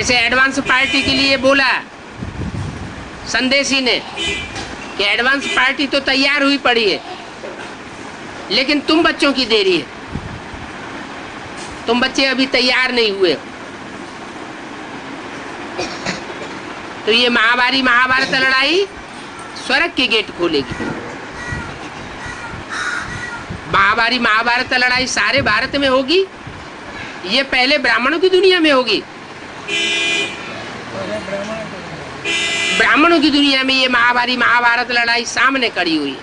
जैसे advance party के लिए बोला संदेशी ने कि एडवांस पार्टी तो तैयार हुई पड़ी है, लेकिन तुम बच्चों की देरी है, तुम बच्चे अभी तैयार नहीं हुए। तो ये महाभारत लड़ाई स्वर्ग के गेट खोलेगी। महाभारत लड़ाई सारे भारत में होगी, ये पहले ब्राह्मणों की दुनिया में होगी। ब्राह्मणों की दुनिया में ये महाभारत लड़ाई सामने खड़ी हुई है।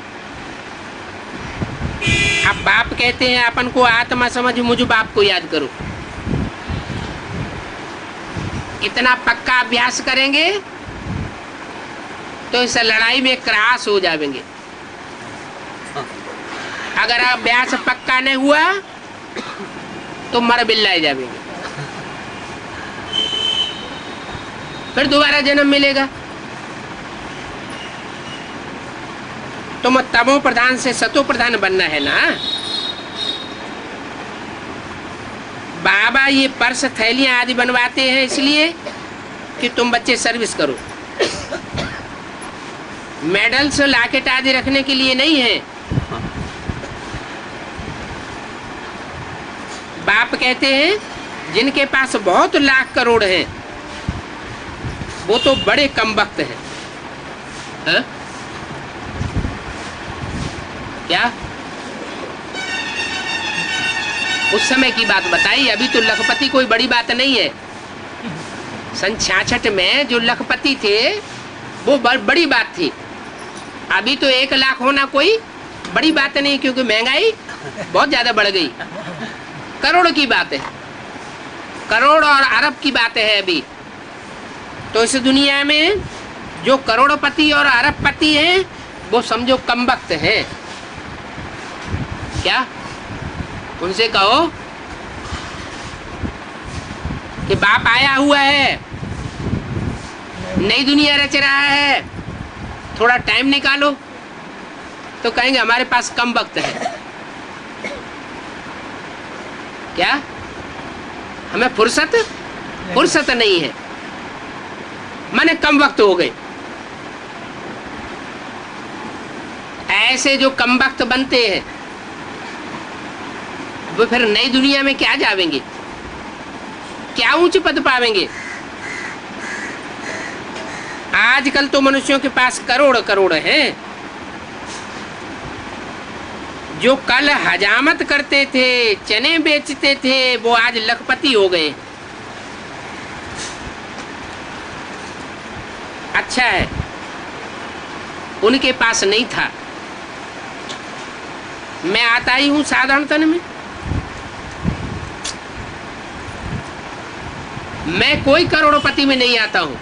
अब बाप कहते हैं अपन को आत्मा समझ, मुझ बाप को याद करो। इतना पक्का अभ्यास करेंगे तो इस लड़ाई में क्रॉस हो जाएंगे। अगर अभ्यास पक्का नहीं हुआ तो मर बिल्लाए जाएंगे, फिर दोबारा जन्म मिलेगा। तुम तमो प्रधान से सतो प्रधान बनना है ना। बाबा ये पर्स थैलियां आदि बनवाते हैं इसलिए कि तुम बच्चे सर्विस करो। मेडल्स लॉकेट आदि रखने के लिए नहीं है। बाप कहते हैं जिनके पास बहुत लाख करोड़ हैं वो तो बड़े कमबख्त हैं। हाँ? क्या उस समय की बात बताई, अभी तो लखपति कोई बड़ी बात नहीं है। सन 66 में जो लखपति थे वो बड़ी बात थी। अभी तो 1 लाख होना कोई बड़ी बात नहीं, क्योंकि महंगाई बहुत ज्यादा बढ़ गई। करोड़ की बात है, करोड़ और अरब की बात है अभी। तो इस दुनिया में जो करोड़पति और अरबपति हैं वो समझो कमबख्त हैं। क्या उनसे कहो कि बाप आया हुआ है, नई दुनिया रच रहा है, थोड़ा टाइम निकालो, तो कहेंगे हमारे पास कम वक्त है। क्या हमें फुर्सत नहीं है, माने कम वक्त हो गए। ऐसे जो कम वक्त बनते हैं वो फिर नई दुनिया में क्या जावेंगे, क्या ऊंच पद पावेंगे। आजकल तो मनुष्यों के पास करोड़ करोड़ हैं। जो कल हजामत करते थे, चने बेचते थे, वो आज लखपति हो गए। अच्छा है उनके पास नहीं था। मैं आता ही हूं साधारण तन में, मैं कोई करोड़पति में नहीं आता हूं,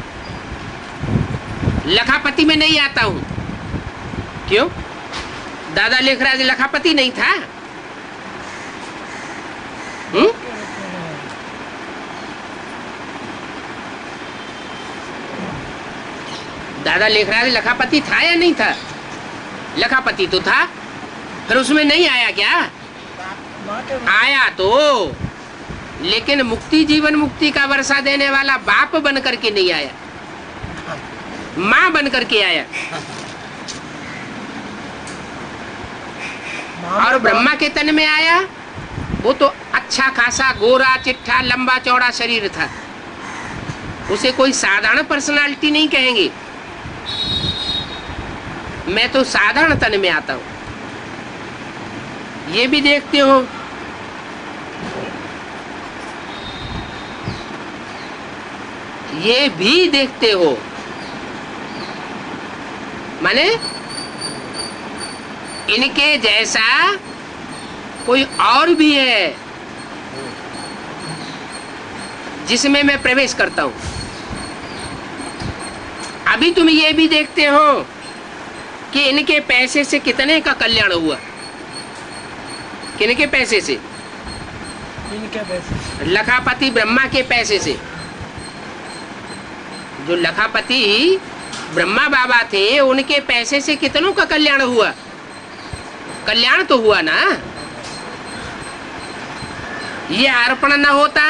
लखापति में नहीं आता हूं। क्यों? दादा लेखराज लखापति नहीं था? दादा लेखराज लखापति था या नहीं था? लखापति तो था, फिर उसमें नहीं आया क्या? आया तो, लेकिन मुक्ति जीवन मुक्ति का वर्षा देने वाला बाप बन करके नहीं आया, माँ बन करके आया। और ब्रह्मा के तन में आया, वो तो अच्छा खासा गोरा चिट्ठा लंबा चौड़ा शरीर था, उसे कोई साधारण पर्सनालिटी नहीं कहेंगे। मैं तो साधारण तन में आता हूं। ये भी देखते हो ये भी देखते हो, माने इनके जैसा कोई और भी है जिसमें मैं प्रवेश करता हूं। अभी तुम ये भी देखते हो कि इनके पैसे से कितने का कल्याण हुआ। किनके पैसे से? इनके पैसे से। लखापति ब्रह्मा के पैसे से। जो लखापति ब्रह्मा बाबा थे उनके पैसे से कितनों का कल्याण हुआ? कल्याण तो हुआ ना। ये अर्पण न होता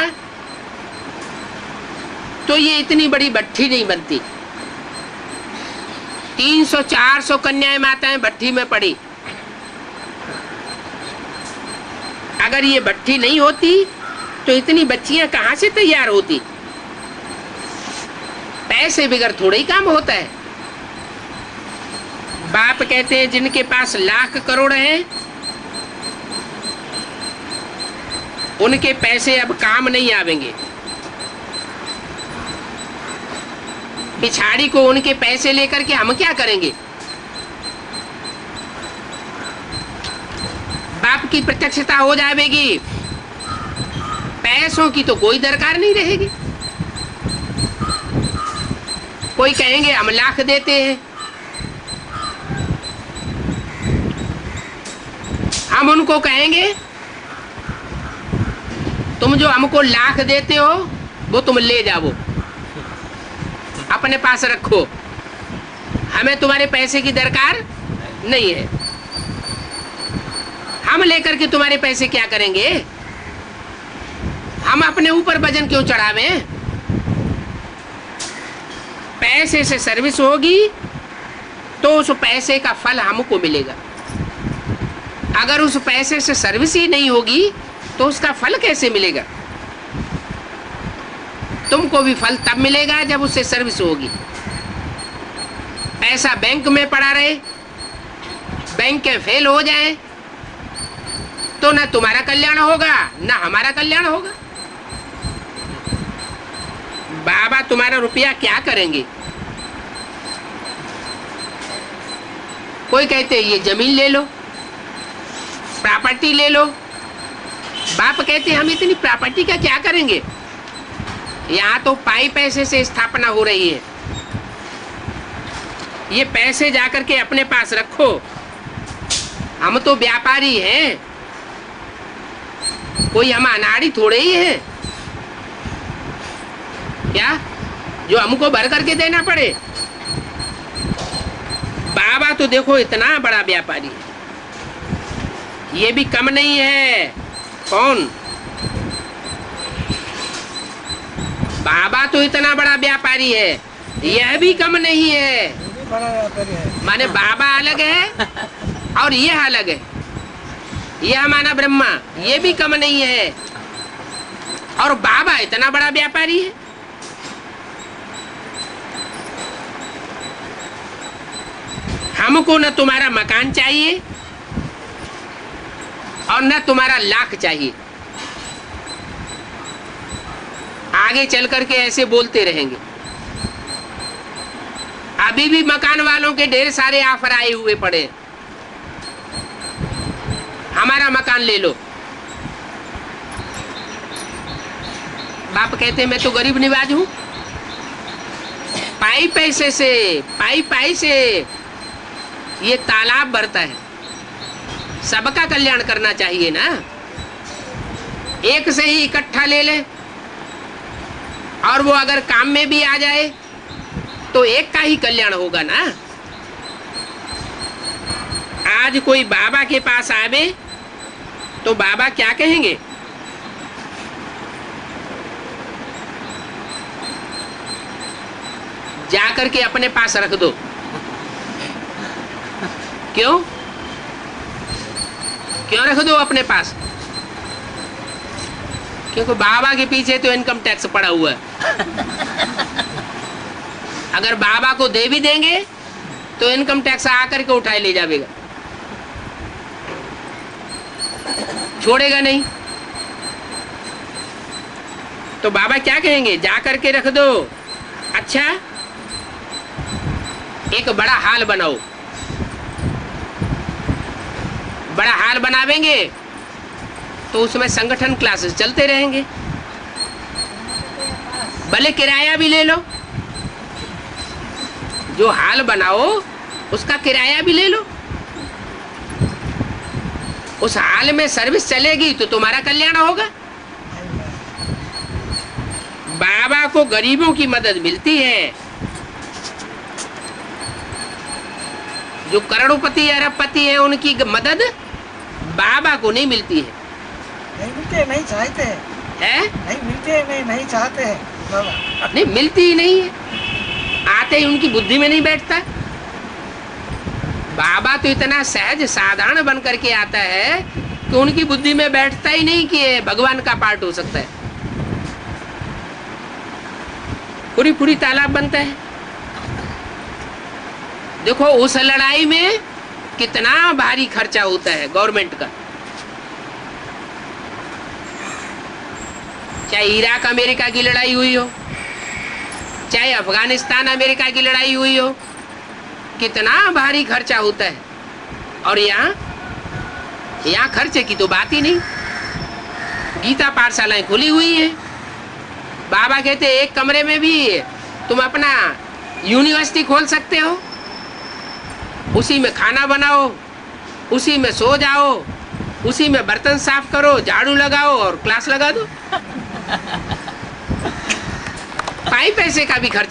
तो ये इतनी बड़ी भट्ठी नहीं बनती। 300-400 कन्याएं माताएं भट्ठी में पड़ी। अगर ये भट्ठी नहीं होती तो इतनी बच्चियां कहां से तैयार होती। पैसे बिगर थोड़ा ही काम होता है। बाप कहते हैं जिनके पास लाख करोड़ हैं उनके पैसे अब काम नहीं आवेंगे। पिछाड़ी को उनके पैसे लेकर के हम क्या करेंगे। बाप की प्रत्यक्षता हो जाएगी, पैसों की तो कोई दरकार नहीं रहेगी। कोई कहेंगे हम लाख देते हैं, हम उनको कहेंगे तुम जो हमको लाख देते हो वो तुम ले जाओ, अपने पास रखो, हमें तुम्हारे पैसे की दरकार नहीं है। हम लेकर के तुम्हारे पैसे क्या करेंगे। हम अपने ऊपर वजन क्यों चढ़ावे। पैसे से सर्विस होगी तो उस पैसे का फल हमको मिलेगा। अगर उस पैसे से सर्विस ही नहीं होगी तो उसका फल कैसे मिलेगा। तुमको भी फल तब मिलेगा जब उससे सर्विस होगी। पैसा बैंक में पड़ा रहे, बैंक के फेल हो जाए तो ना तुम्हारा कल्याण होगा ना हमारा कल्याण होगा। बाबा तुम्हारा रुपया क्या करेंगे। कोई कहते ये जमीन ले लो, प्रॉपर्टी ले लो। बाप कहते हम इतनी प्रॉपर्टी का क्या करेंगे। यहाँ तो पाई पैसे से स्थापना हो रही है। ये पैसे जाकर के अपने पास रखो। हम तो व्यापारी हैं, कोई हम अनाड़ी थोड़े ही है क्या जो हमको भर करके देना पड़े। बाबा तो देखो इतना बड़ा व्यापारी है, ये भी कम नहीं है। कौन। बाबा तो इतना बड़ा व्यापारी है, यह भी कम नहीं है। माने बाबा अलग है और यह अलग है। यह हमारा ब्रह्मा ये भी कम नहीं है और बाबा इतना बड़ा व्यापारी है। हमको न तुम्हारा मकान चाहिए और न तुम्हारा लाख चाहिए। आगे चल करके ऐसे बोलते रहेंगे। अभी भी मकान वालों के ढेर सारे ऑफर आए हुए पड़े, हमारा मकान ले लो। बाप कहते मैं तो गरीब निवाज हूं, पाई पैसे से पाई से ये तालाब भरता है। सबका कल्याण करना चाहिए ना। एक से ही इकट्ठा ले ले और वो अगर काम में भी आ जाए तो एक का ही कल्याण होगा ना। आज कोई बाबा के पास आवे तो बाबा क्या कहेंगे। जाकर के अपने पास रख दो। क्यों रख दो अपने पास। क्योंकि बाबा के पीछे तो इनकम टैक्स पड़ा हुआ है। अगर बाबा को दे भी देंगे तो इनकम टैक्स आकर के उठाए ले जाएगा, छोड़ेगा नहीं। तो बाबा क्या कहेंगे, जा करके रख दो। अच्छा एक बड़ा हाल बनाओ। बड़ा हाल बनावेंगे तो उसमें संगठन क्लासेस चलते रहेंगे। भले किराया भी ले लो, जो हाल बनाओ उसका किराया भी ले लो। उस हाल में सर्विस चलेगी तो तुम्हारा कल्याण होगा। बाबा को गरीबों की मदद मिलती है। जो करोड़पति अरबपति है उनकी मदद बाबा को नहीं मिलती है। नहीं मिलते, नहीं चाहते हैं। है? नहीं मिलते, नहीं चाहते हैं। नहीं, मिलती ही नहीं है, आते ही उनकी बुद्धि में नहीं बैठता। बाबा तो इतना सहज साधारण बन करके आता है कि उनकी बुद्धि में बैठता ही नहीं कि ये भगवान का पार्ट हो सकता है। पूरी पूरी तालाब बनता है। देखो उस लड़ाई में कितना भारी खर्चा होता है गवर्नमेंट का। चाहे इराक अमेरिका की लड़ाई हुई हो, चाहे अफगानिस्तान अमेरिका की लड़ाई हुई हो, कितना भारी खर्चा होता है। और यहाँ खर्चे की तो बात ही नहीं। गीता पाठशालाएं खुली हुई है। बाबा कहते एक कमरे में भी तुम अपना यूनिवर्सिटी खोल सकते हो, उसी में खाना बनाओ, उसी में सो जाओ, उसी में बर्तन साफ करो, झाड़ू लगाओ और क्लास लगा दो। 5 पैसे का भी खर्च